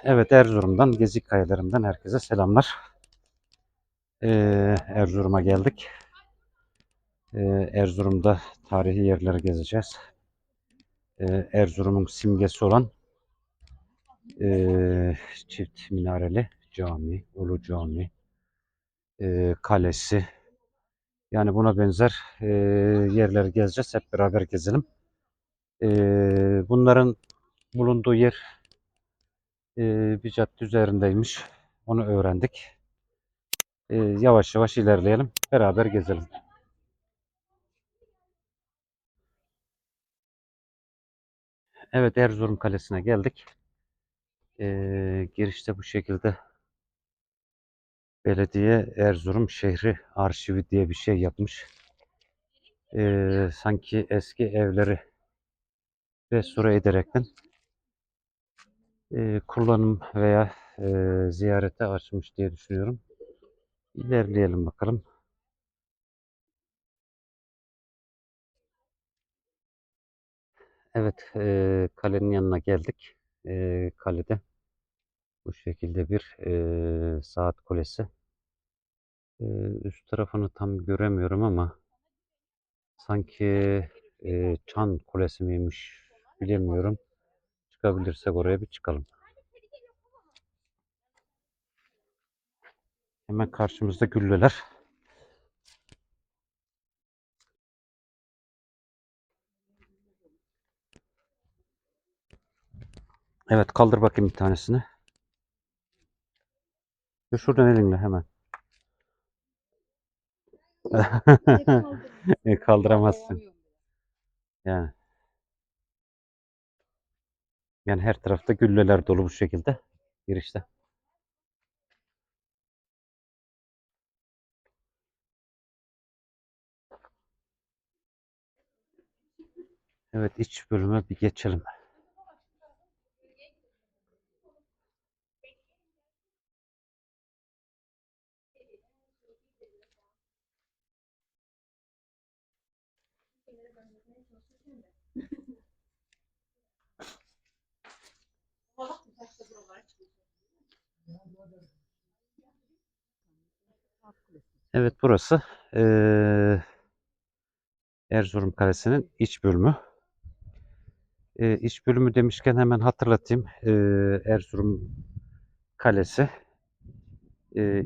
Evet, Erzurum'dan, Gezi Hikayelerimden herkese selamlar. Erzurum'a geldik. Erzurum'da tarihi yerleri gezeceğiz. Erzurum'un simgesi olan çift minareli cami, Ulu Cami, kalesi. Yani buna benzer yerleri gezeceğiz. Hep beraber gezelim. Bunların bulunduğu yer bir cadde üzerindeymiş. Onu öğrendik. Yavaş yavaş ilerleyelim. Beraber gezelim. Evet, Erzurum Kalesi'ne geldik. Girişte bu şekilde belediye Erzurum Şehri Arşivi diye bir şey yapmış. Sanki eski evleri restore ederekten kullanım veya ziyarete açmış diye düşünüyorum. İlerleyelim bakalım. Evet, kalenin yanına geldik. Kalede bu şekilde bir saat kulesi. Üst tarafını tam göremiyorum ama sanki Çan Kulesi miymiş bilemiyorum. Çıkabilirsek oraya bir çıkalım. Hemen karşımızda gülleler. Evet, kaldır bakayım bir tanesini. Ve şuradan elinle hemen. Kaldıramazsın. Yani, yani her tarafta gülleler dolu bu şekilde. Girişte. Evet, iç bölüme bir geçelim. Evet, burası Erzurum Kalesi'nin iç bölümü. İç bölümü demişken hemen hatırlatayım. Erzurum Kalesi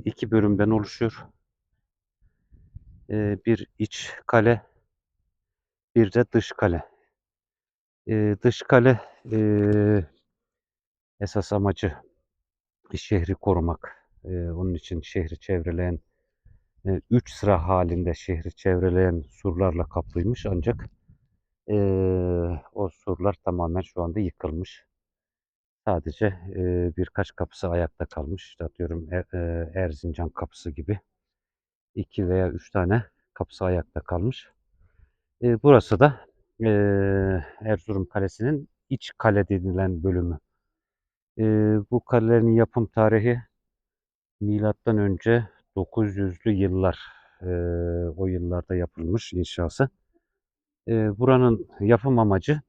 iki bölümden oluşuyor. Bir iç kale, bir de dış kale. Dış kale esas amacı şehri korumak. Onun için şehri çevreleyen, 3 sıra halinde şehri çevreleyen surlarla kaplıymış. Ancak o surlar tamamen şu anda yıkılmış. Sadece birkaç kapısı ayakta kalmış. İşte atıyorum Erzincan kapısı gibi 2 veya 3 tane kapısı ayakta kalmış. Burası da Erzurum Kalesi'nin iç kale denilen bölümü. Bu kalelerin yapım tarihi milattan önce 900'lü yıllar. O yıllarda yapılmış inşası. Buranın yapım amacı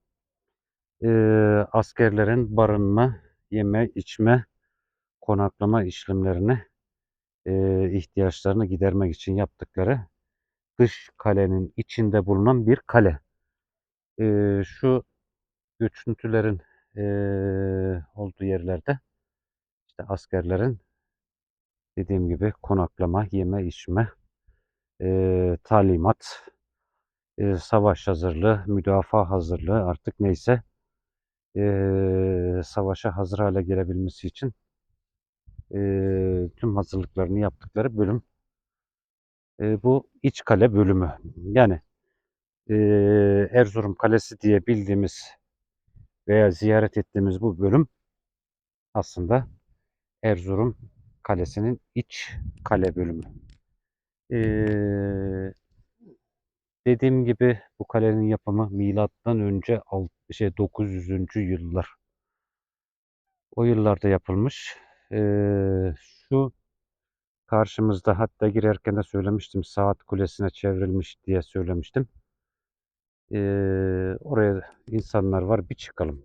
askerlerin barınma, yeme, içme, konaklama işlemlerini ihtiyaçlarını gidermek için yaptıkları dış kalenin içinde bulunan bir kale. Şu göçüntülerin olduğu yerlerde işte askerlerin dediğim gibi konaklama, yeme, içme, talimat, savaş hazırlığı, müdafaa hazırlığı artık neyse savaşa hazır hale gelebilmesi için tüm hazırlıklarını yaptıkları bölüm. Bu iç kale bölümü. Yani Erzurum Kalesi diye bildiğimiz veya ziyaret ettiğimiz bu bölüm aslında Erzurum Kalesi'nin iç kale bölümü. Ee, Dediğim gibi bu kalenin yapımı milattan önce 900'üncü yıllar. O yıllarda yapılmış. Şu karşımızda hatta girerken de söylemiştim saat kulesine çevrilmiş diye söylemiştim. Oraya insanlar var bir çıkalım.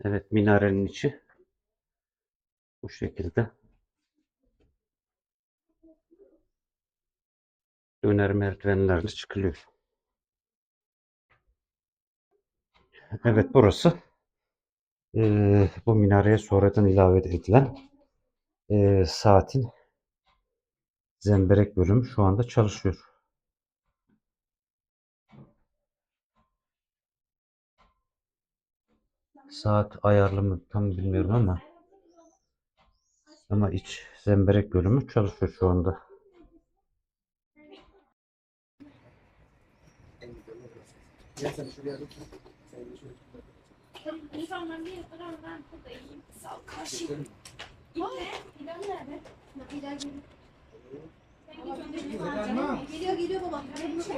Evet, minarenin içi bu şekilde. Döner merdivenlerle çıkılıyor. Evet, burası bu minareye sonradan ilave edilen saatin zemberek bölümü şu anda çalışıyor. Saat ayarlı mı tam bilmiyorum ama iç zemberek bölümü çalışıyor şu anda. İnsanlar bir yıldır ben buradayım. Sağ ol karşı. İlan nerede? İlan geliyor. Geliyor baba.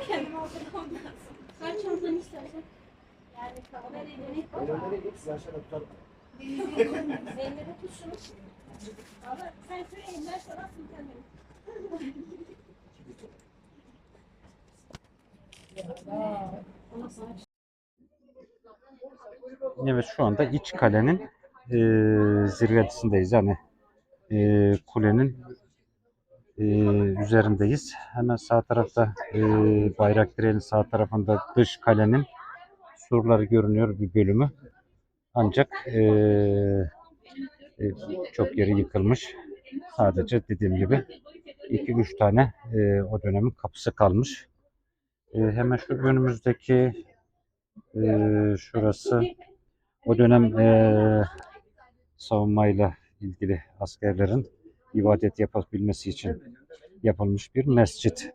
Kendimi ortada ondan sonra. Kaç çantanı istersen. Yani nereye git? Aşağıda tutalım. Elleri tut şunu. Ama sen şöyle eller sararsın kendini. Evet, şu anda iç kalenin zirvesindeyiz. Yani kulenin üzerindeyiz. Hemen sağ tarafta Bayraktare'nin sağ tarafında dış kalenin surları görünüyor bir bölümü. Ancak çok yeri yıkılmış. Sadece dediğim gibi 2-3 tane o dönemin kapısı kalmış. Hemen şu önümüzdeki şurası o dönem savunmayla ilgili askerlerin ibadet yapabilmesi için yapılmış bir mescit.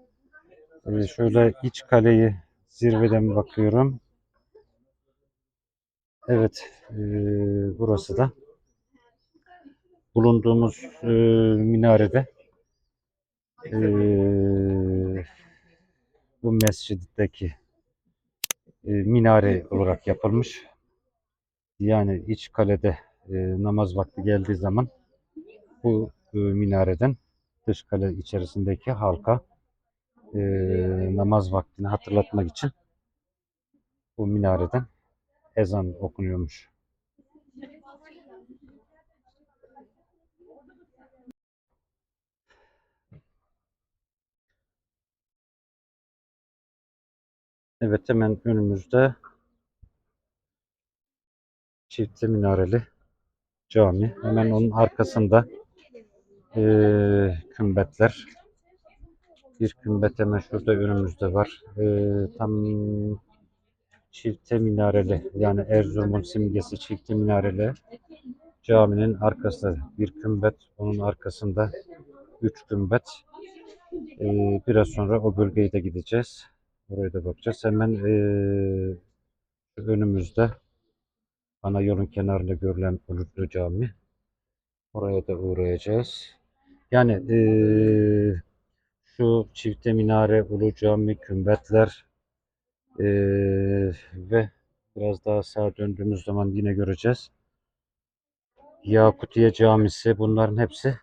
Şöyle iç kaleyi zirveden bakıyorum. Evet, burası da bulunduğumuz minarede bu mescitteki minare olarak yapılmış. Yani iç kalede namaz vakti geldiği zaman bu minareden dış kale içerisindeki halka e, namaz vaktini hatırlatmak için bu minareden ezan okunuyormuş. Evet, hemen önümüzde çifte minareli cami. Hemen onun arkasında kümbetler. Bir kümbet hemen şurada önümüzde var. Tam çifte minareli yani Erzurum'un simgesi çifte minareli caminin arkasında bir kümbet. Onun arkasında 3 kümbet. Biraz sonra o bölgeye de gideceğiz. Oraya da bakacağız. Hemen önümüzde ana yolun kenarında görülen Uludağ Cami. Oraya da uğrayacağız. Yani şu çifte minare, Ulu Cami, kümbetler ve biraz daha sağa döndüğümüz zaman yine göreceğiz. Yakutiye Camisi bunların hepsi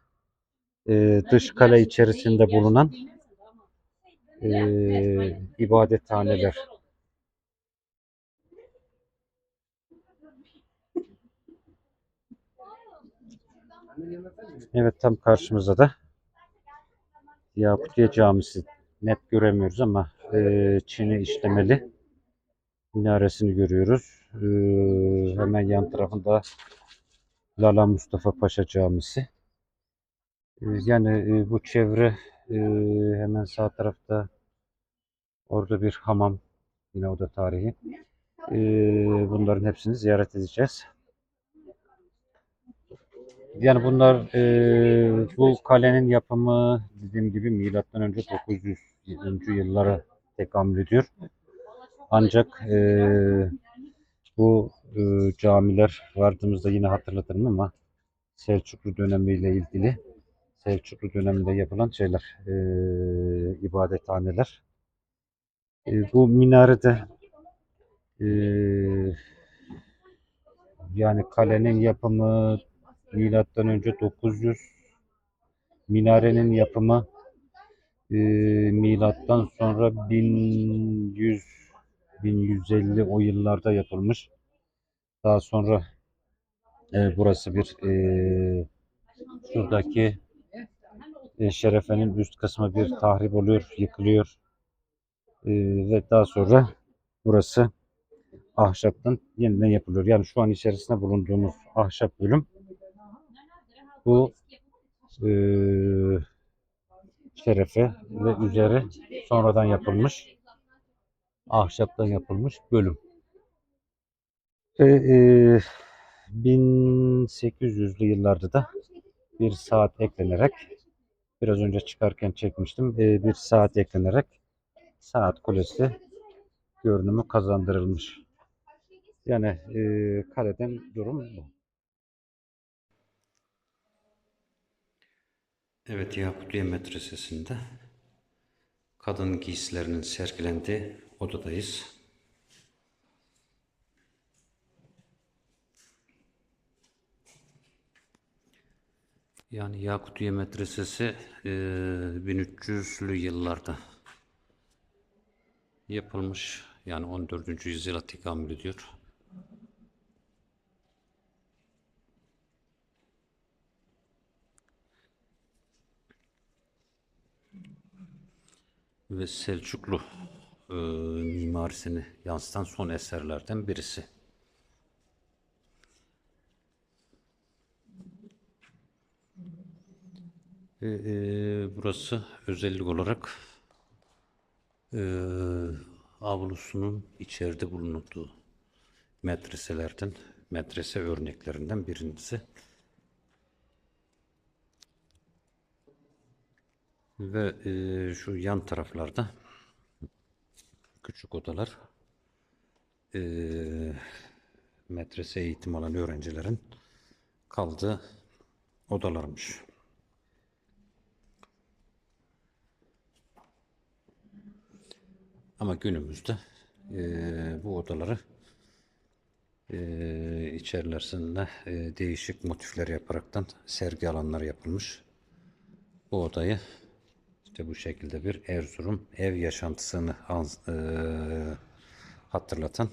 dış kale içerisinde bulunan ibadethaneler. Evet, tam karşımızda da Yakutiye Camisi. Net göremiyoruz ama çini işlemeli minaresini görüyoruz. Hemen yan tarafında Lala Mustafa Paşa Camisi. Yani bu çevre e, hemen sağ tarafta orada bir hamam. Yine o da tarihi. Bunların hepsini ziyaret edeceğiz. Yani bunlar bu kalenin yapımı dediğim gibi milattan önce 900. yıllara tekamül ediyor. Ancak bu camiler vardığımızda yine hatırlatırım ama Selçuklu dönemiyle ilgili Selçuklu döneminde yapılan şeyler, ibadethaneler. Bu minarede e, yani kalenin yapımı milattan önce 900, minarenin yapımı milattan sonra 1100 1150 o yıllarda yapılmış. Daha sonra Burası bir şuradaki şerefenin üst kısmı bir tahrip oluyor, yıkılıyor. Ve daha sonra burası ahşaptan yeniden yapılıyor. Yani şu an içerisinde bulunduğumuz ahşap bölüm bu şerefe ve üzeri sonradan yapılmış ahşaptan yapılmış bölüm. Ve 1800'lü yıllarda da bir saat eklenerek biraz önce çıkarken çekmiştim. Bir saat eklenerek saat kulesi görünümü kazandırılmış. Yani kaleden durum bu. Evet, Yakutiye Medresesi'nde kadın giysilerinin sergilendiği odadayız. Yani Yakutiye Medresesi 1300'lü yıllarda yapılmış. Yani 14. yüzyıla tekamül ediyor. Ve Selçuklu mimarisini yansıtan son eserlerden birisi. Burası özellik olarak avlusunun içeride bulunduğu medrese örneklerinden birincisi. Ve şu yan taraflarda küçük odalar medrese eğitim alan öğrencilerin kaldığı odalarmış. Ama günümüzde bu odaları içerisinde değişik motifler yaparaktan sergi alanları yapılmış. Bu odayı işte bu şekilde bir Erzurum ev yaşantısını hatırlatan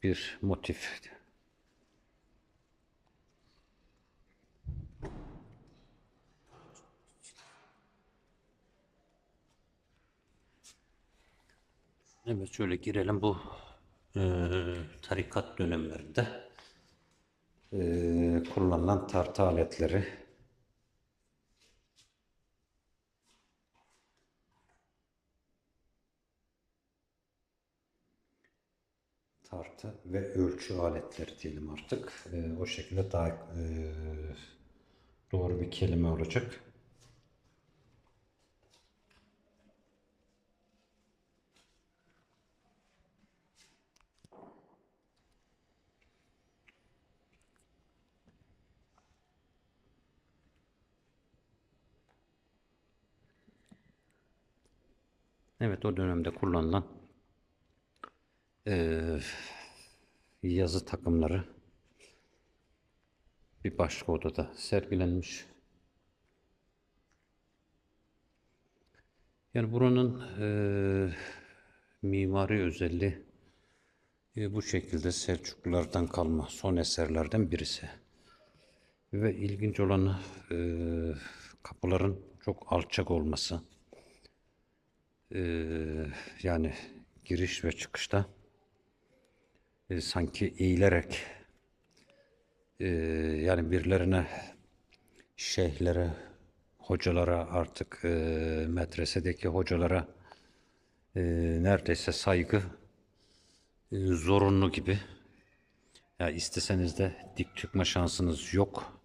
bir motif. Evet, şöyle girelim, bu tarikat dönemlerinde kullanılan tartı aletleri, tartı ve ölçü aletleri diyelim artık. O şekilde daha doğru bir kelime olacak. Evet, o dönemde kullanılan yazı takımları bir başka odada sergilenmiş. Yani buranın mimari özelliği bu şekilde Selçuklulardan kalma son eserlerden birisi. Ve ilginç olanı kapıların çok alçak olması. Yani giriş ve çıkışta sanki eğilerek yani birilerine, şeyhlere, hocalara, artık medresedeki hocalara neredeyse saygı zorunlu gibi. Ya isteseniz de dik çıkma şansınız yok.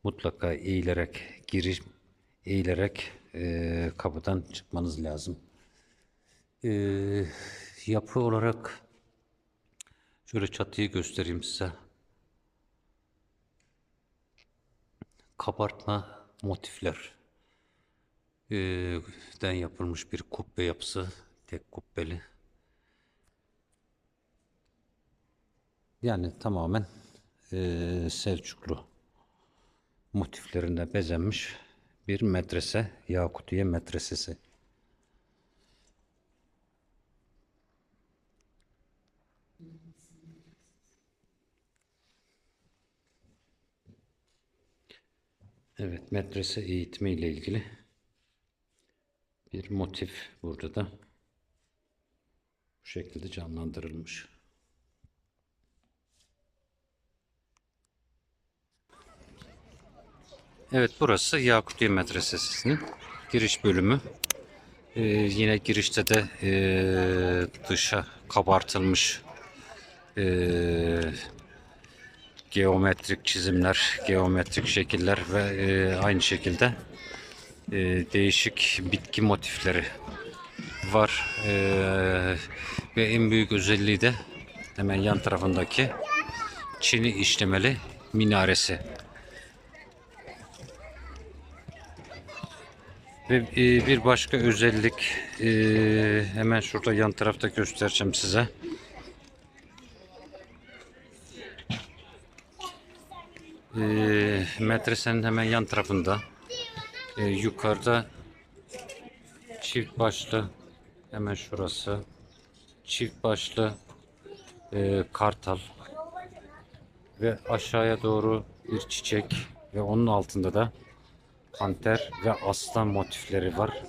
Mutlaka eğilerek girip eğilerek kapıdan çıkmanız lazım. Yapı olarak şöyle çatıyı göstereyim size. Kabartma motifler den yapılmış bir kubbe yapısı, tek kubbeli. Yani tamamen Selçuklu motiflerinde bezenmiş bir medrese, Yakutiye Medresesi. Evet, medrese eğitimi ile ilgili bir motif burada da bu şekilde canlandırılmış. Evet, burası Yakutiye Medresesi'nin giriş bölümü. Yine girişte de dışa kabartılmış geometrik çizimler, geometrik şekiller ve aynı şekilde değişik bitki motifleri var. Ve en büyük özelliği de hemen yan tarafındaki çini işlemeli minaresi. Ve bir başka özellik hemen şurada yan tarafta göstereceğim size. Medresenin hemen yan tarafında yukarıda çift başlı, hemen şurası çift başlı kartal ve aşağıya doğru bir çiçek ve onun altında da panter ve aslan motifleri var.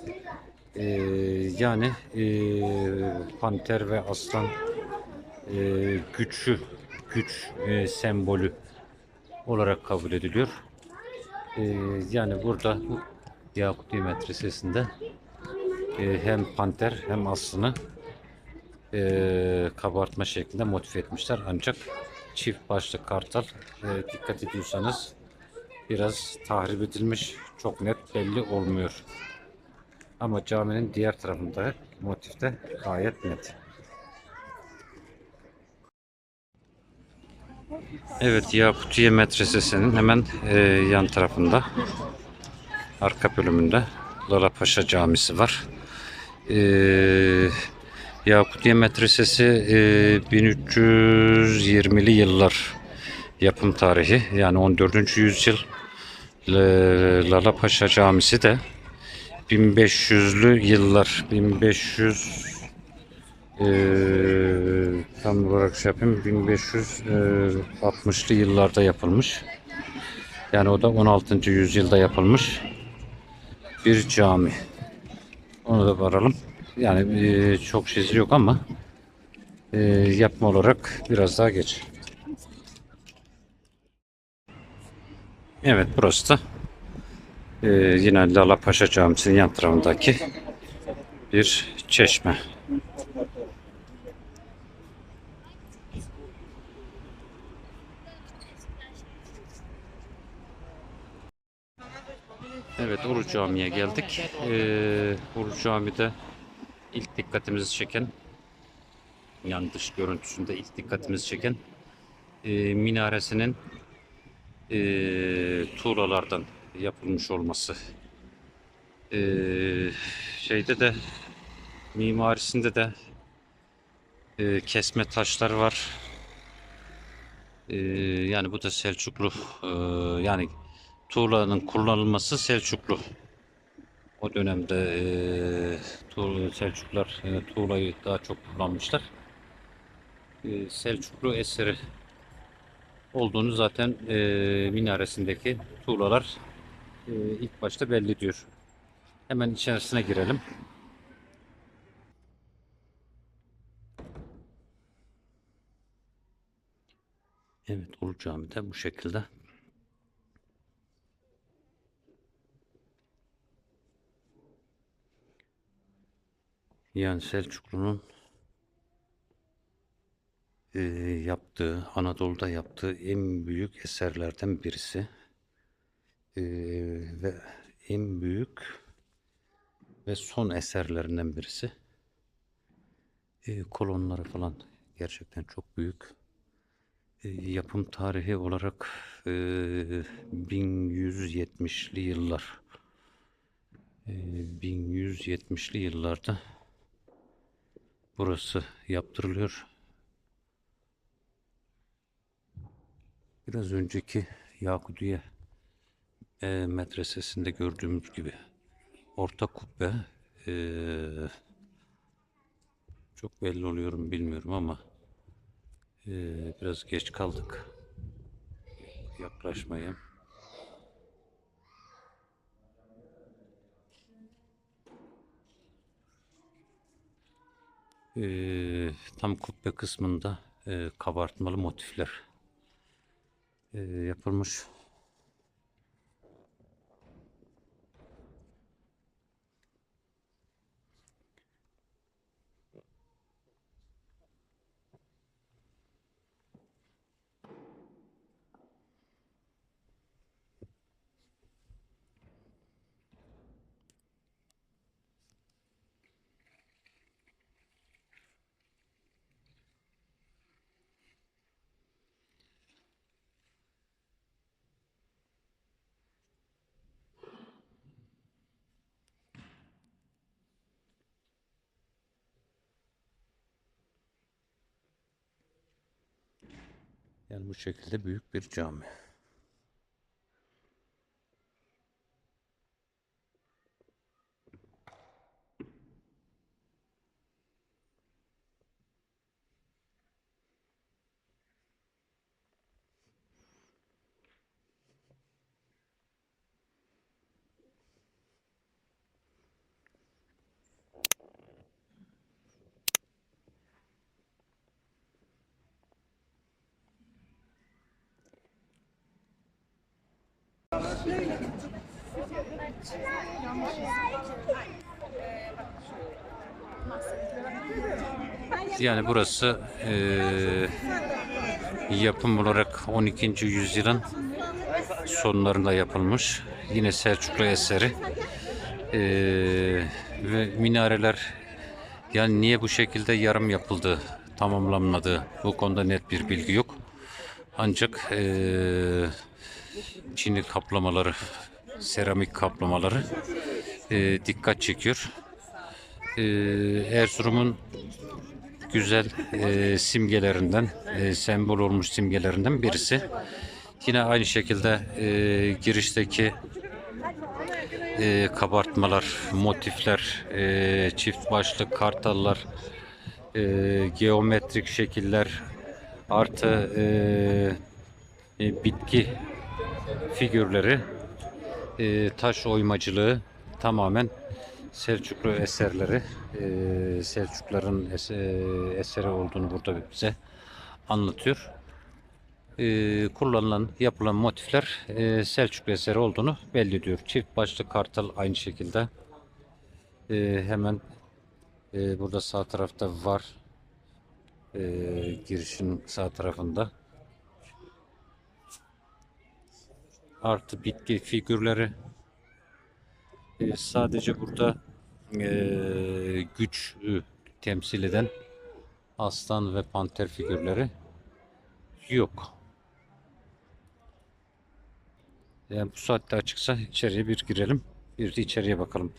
Yani panter ve aslan güç sembolü olarak kabul ediliyor. Yani burada Yakutiye Medresesi'nde hem panter hem aslanı kabartma şeklinde motive etmişler. Ancak çift başlı kartal dikkat ediyorsanız biraz tahrip edilmiş. Çok net belli olmuyor. Ama caminin diğer tarafında motif de gayet net. Evet, Yakutiye Medresesi'nin hemen yan tarafında, arka bölümünde Lalapaşa Camisi var. Yakutiye Medresesi 1320'li yıllar yapım tarihi, yani 14. yüzyıl. Lalapaşa Camisi de 1500'lü yıllar, 1500 tam olarak şey yapayım, 1560'lı yıllarda yapılmış. Yani o da 16. yüzyılda yapılmış bir cami. Onu da varalım. Yani çok şeysi yok ama yapma olarak biraz daha geç. Evet, burası da yine Lalapaşa Camisi'nin yan tarafındaki bir çeşme. Evet, Ulu Cami'ye geldik. Ulu Cami'de ilk dikkatimizi çeken, yani dış görüntüsünde ilk dikkatimizi çeken minaresinin tuğlalardan yapılmış olması. Şeyde de, mimarisinde de kesme taşlar var. Yani bu da Selçuklu, yani tuğlanın kullanılması Selçuklu. O dönemde Selçuklular tuğlayı daha çok kullanmışlar. Selçuklu eseri olduğunu zaten minaresindeki tuğlalar ilk başta belli diyor. Hemen içerisine girelim. Evet, Ulu Cami'de bu şekilde. Yani Selçuklu'nun yaptığı, Anadolu'da yaptığı en büyük eserlerden birisi. Ve en büyük ve son eserlerinden birisi. Kolonları falan gerçekten çok büyük. Yapım tarihi olarak 1170'li yıllar. 1170'li yıllarda burası yaptırılıyor. Biraz önceki Yakutiye Medresesi'nde gördüğümüz gibi orta kubbe, çok belli oluyor mu bilmiyorum ama biraz geç kaldık yaklaşmaya. Tam kubbe kısmında kabartmalı motifler yapılmış. Yani bu şekilde büyük bir cami. Yani burası yapım olarak 12. yüzyılın sonlarında yapılmış. Yine Selçuklu eseri. Ve minareler, yani niye bu şekilde yarım yapıldı, tamamlanmadı, bu konuda net bir bilgi yok. Ancak çini kaplamaları, seramik kaplamaları dikkat çekiyor. Erzurum'un güzel simgelerinden, sembol olmuş simgelerinden birisi. Yine aynı şekilde girişteki kabartmalar, motifler, çift başlı kartallar, geometrik şekiller, artı bitki figürleri, taş oymacılığı tamamen Selçuklu eserleri, Selçukluların eseri olduğunu burada bize anlatıyor. Kullanılan, yapılan motifler Selçuklu eseri olduğunu belli ediyor. Çift başlı kartal aynı şekilde. Hemen burada sağ tarafta var. Girişin sağ tarafında. Artı bitki figürleri. Sadece burada güç temsil eden aslan ve panter figürleri yok. Yani bu saatte açıksa içeriye bir girelim. Bir de içeriye bakalım.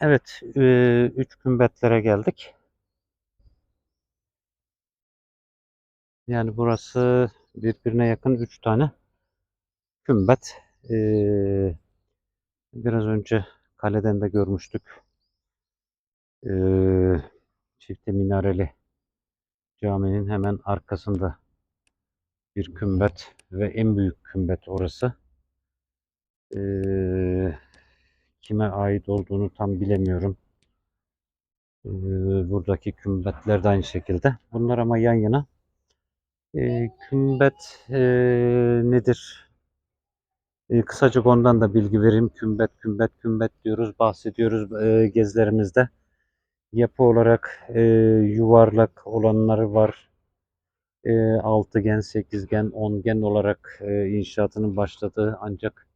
Evet, üç kümbetlere geldik. Yani burası birbirine yakın üç tane kümbet. Biraz önce kaleden de görmüştük. Çifte minareli caminin hemen arkasında bir kümbet ve en büyük kümbet orası. Kime ait olduğunu tam bilemiyorum. Buradaki kümbetler de aynı şekilde. Bunlar ama yan yana. Kümbet nedir? Kısaca ondan da bilgi vereyim. Kümbet, kümbet, kümbet diyoruz, bahsediyoruz gezilerimizde. Yapı olarak yuvarlak olanları var. Altıgen, sekizgen, ongen olarak inşaatının başladığı, ancak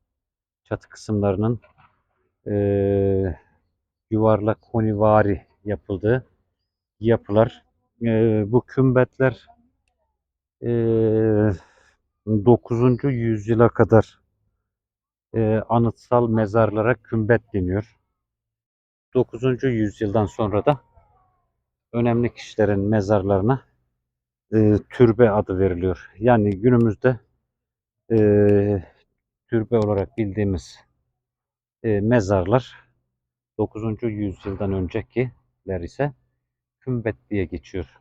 çatı kısımlarının yuvarlak konivari yapıldığı yapılar. Bu kümbetler 9. yüzyıla kadar anıtsal mezarlara kümbet deniyor. 9. yüzyıldan sonra da önemli kişilerin mezarlarına türbe adı veriliyor. Yani günümüzde e, türbe olarak bildiğimiz mezarlar 9. yüzyıldan öncekiler ise kümbet diye geçiyor.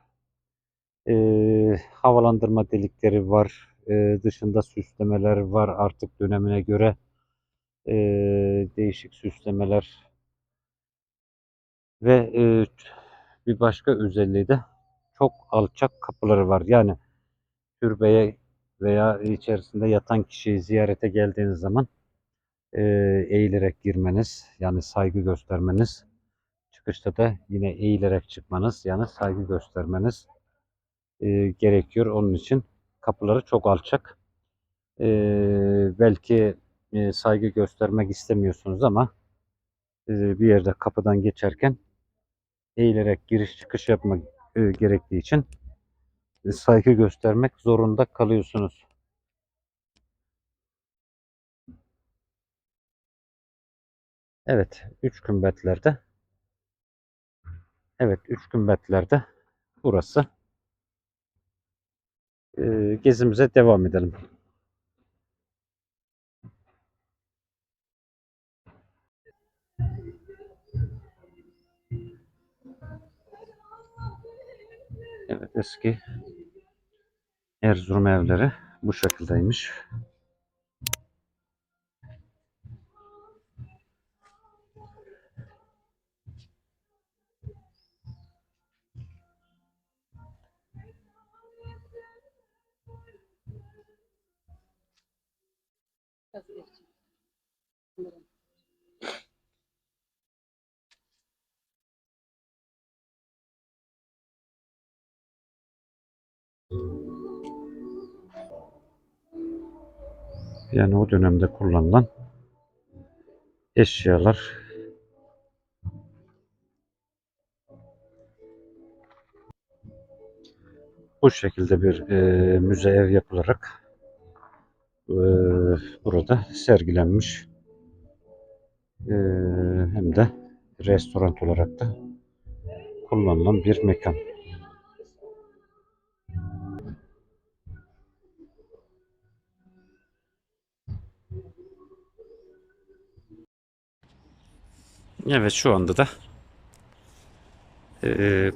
Havalandırma delikleri var. Dışında süslemeler var. Artık dönemine göre değişik süslemeler ve bir başka özelliği de çok alçak kapıları var. Yani türbeye veya içerisinde yatan kişiyi ziyarete geldiğiniz zaman eğilerek girmeniz, yani saygı göstermeniz, çıkışta da yine eğilerek çıkmanız, yani saygı göstermeniz gerekiyor. Onun için kapıları çok alçak. Belki saygı göstermek istemiyorsunuz ama bir yerde kapıdan geçerken eğilerek giriş çıkış yapmak gerektiği için saygı göstermek zorunda kalıyorsunuz. Evet, üç kümbetlerde. Evet, üç kümbetlerde burası. Gezimize devam edelim. Evet, eski Erzurum evleri bu şekildeymiş. Yani o dönemde kullanılan eşyalar. Bu şekilde bir müze ev yapılarak burada sergilenmiş. Hem de restoran olarak da kullanılan bir mekan. Evet, şu anda da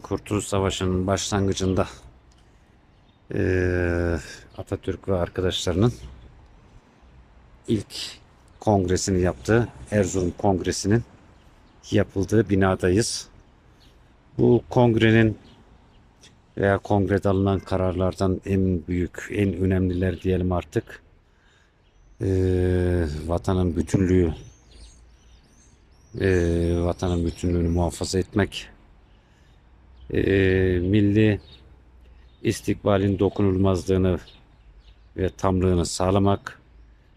Kurtuluş Savaşı'nın başlangıcında Atatürk ve arkadaşlarının ilk kongresini yaptığı Erzurum Kongresi'nin yapıldığı binadayız. Bu kongrenin veya kongrede alınan kararlardan en büyük, en önemliler diyelim artık. Vatanın bütünlüğü, vatanın bütünlüğünü muhafaza etmek, milli istikbalin dokunulmazlığını ve tamlığını sağlamak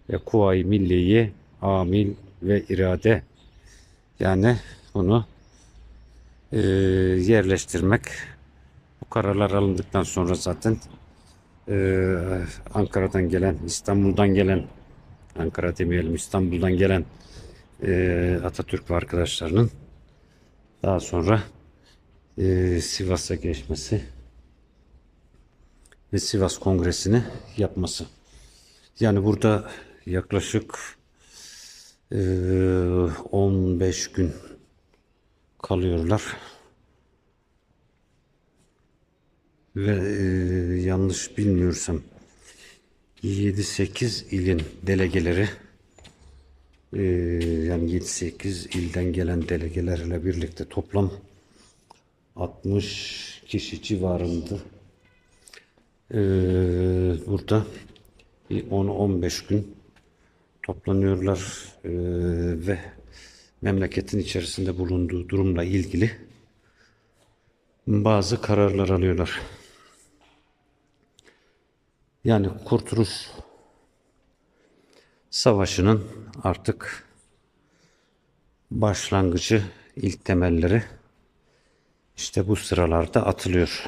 ve Kuvayi Milliye'yi amil ve irade, yani bunu yerleştirmek. Bu kararlar alındıktan sonra zaten Ankara'dan gelen, İstanbul'dan gelen, Ankara demeyelim, İstanbul'dan gelen Atatürk ve arkadaşlarının daha sonra Sivas'a geçmesi ve Sivas Kongresi'ni yapması. Yani burada yaklaşık 15 gün kalıyorlar ve yanlış bilmiyorsam 7-8 ilin delegeleri, yani 7-8 ilden gelen delegelerle birlikte toplam 60 kişi civarında burada 10-15 gün toplanıyorlar ve memleketin içerisinde bulunduğu durumla ilgili bazı kararlar alıyorlar. Yani Kurtuluş Savaşı'nın artık başlangıcı, ilk temelleri işte bu sıralarda atılıyor.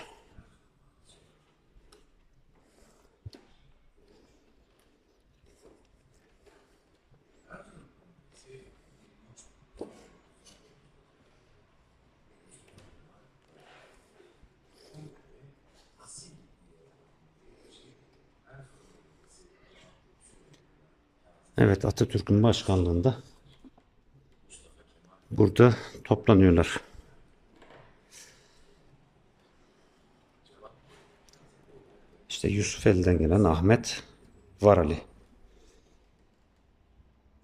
Evet, Atatürk'ün başkanlığında burada toplanıyorlar. İşte Yusufeli'den gelen Ahmet Varali.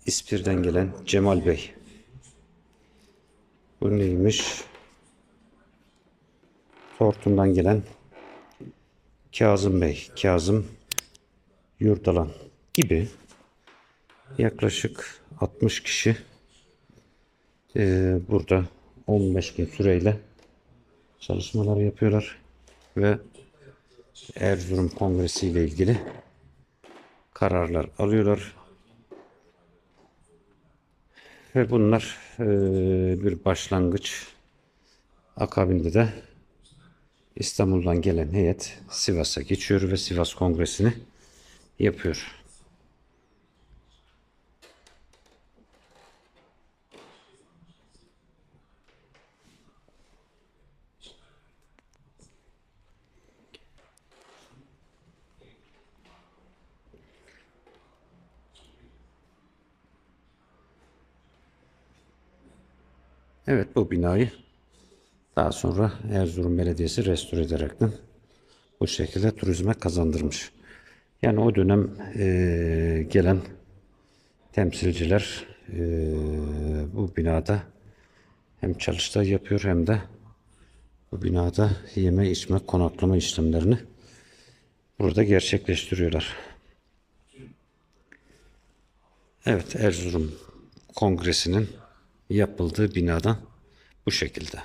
İspir'den gelen Cemal Bey. Bu neymiş? Tortum'dan gelen Kazım Bey, Kazım Yurdalan gibi yaklaşık 60 kişi burada 15 gün süreyle çalışmalar yapıyorlar ve Erzurum Kongresi ile ilgili kararlar alıyorlar. Ve bunlar bir başlangıç. Akabinde de İstanbul'dan gelen heyet Sivas'a geçiyor ve Sivas Kongresi'ni yapıyor. Evet, bu binayı daha sonra Erzurum Belediyesi restore ederekten bu şekilde turizme kazandırmış. Yani o dönem gelen temsilciler bu binada hem çalıştay yapıyor hem de bu binada yeme içme konaklama işlemlerini burada gerçekleştiriyorlar. Evet, Erzurum Kongresi'nin yapıldığı binadan bu şekilde.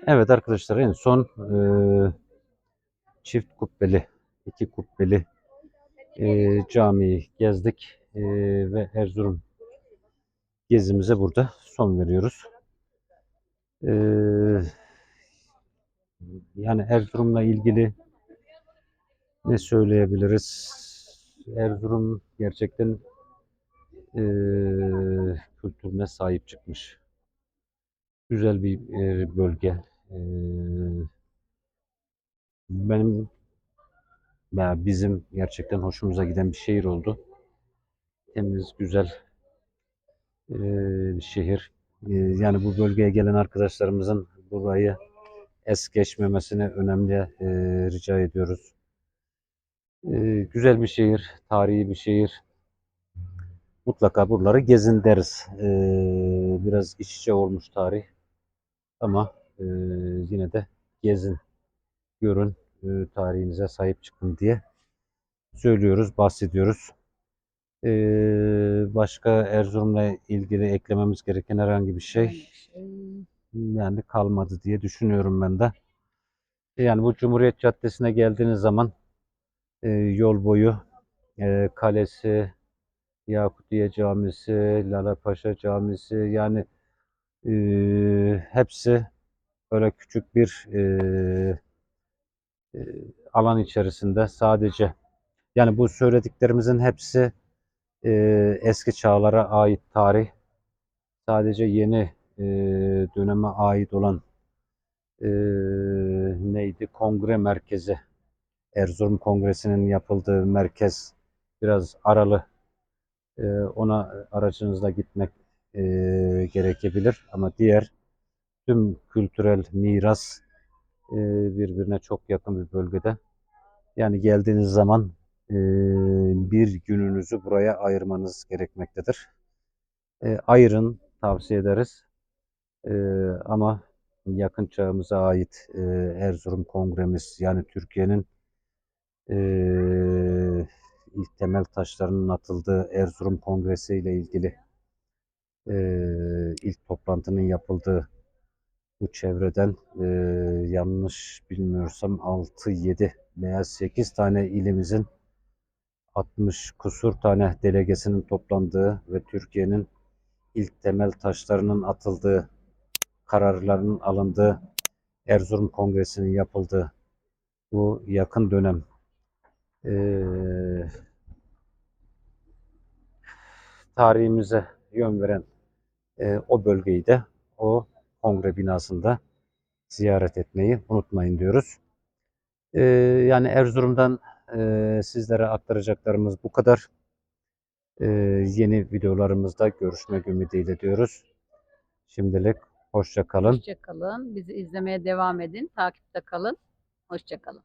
Evet arkadaşlar, en son çift kubbeli, iki kubbeli camiyi gezdik ve Erzurum gezimize burada son veriyoruz. E, Yani Erzurum'la ilgili ne söyleyebiliriz? Erzurum gerçekten e, kültürüne sahip çıkmış. Güzel bir bölge. E, Benim veya bizim gerçekten hoşumuza giden bir şehir oldu. Temiz, güzel bir şehir. Yani bu bölgeye gelen arkadaşlarımızın burayı es geçmemesini önemli rica ediyoruz. Güzel bir şehir, tarihi bir şehir. Mutlaka buraları gezin deriz. Biraz iç içe olmuş tarih ama yine de gezin, görün, tarihinize sahip çıkın diye söylüyoruz, bahsediyoruz. Başka Erzurum'la ilgili eklememiz gereken herhangi bir şey yani kalmadı diye düşünüyorum ben de. Yani bu Cumhuriyet Caddesi'ne geldiğiniz zaman yol boyu kalesi, Yakutiye Camisi, Lala Paşa Camisi yani hepsi böyle küçük bir e, alan içerisinde sadece yani bu söylediklerimizin hepsi eski çağlara ait tarih. Sadece yeni döneme ait olan e, neydi? Kongre merkezi. Erzurum Kongresi'nin yapıldığı merkez biraz aralı. Ona aracınızla gitmek gerekebilir. Ama diğer tüm kültürel miras e, birbirine çok yakın bir bölgede. Yani geldiğiniz zaman bir gününüzü buraya ayırmanız gerekmektedir. Ayırın, tavsiye ederiz. Ama yakın çağımıza ait Erzurum Kongremiz yani Türkiye'nin ilk temel taşlarının atıldığı Erzurum Kongresi ile ilgili ilk toplantının yapıldığı Bu çevreden yanlış bilmiyorsam 6, 7 veya 8 tane ilimizin 60 kusur tane delegesinin toplandığı ve Türkiye'nin ilk temel taşlarının atıldığı, kararların alındığı Erzurum Kongresi'nin yapıldığı bu yakın dönem tarihimize yön veren o bölgeyi de o kongre binasında ziyaret etmeyi unutmayın diyoruz. Yani Erzurum'dan sizlere aktaracaklarımız bu kadar. Yeni videolarımızda görüşmek ümidiyle diyoruz. Şimdilik hoşça kalın. Hoşça kalın. Bizi izlemeye devam edin. Takipte kalın. Hoşça kalın.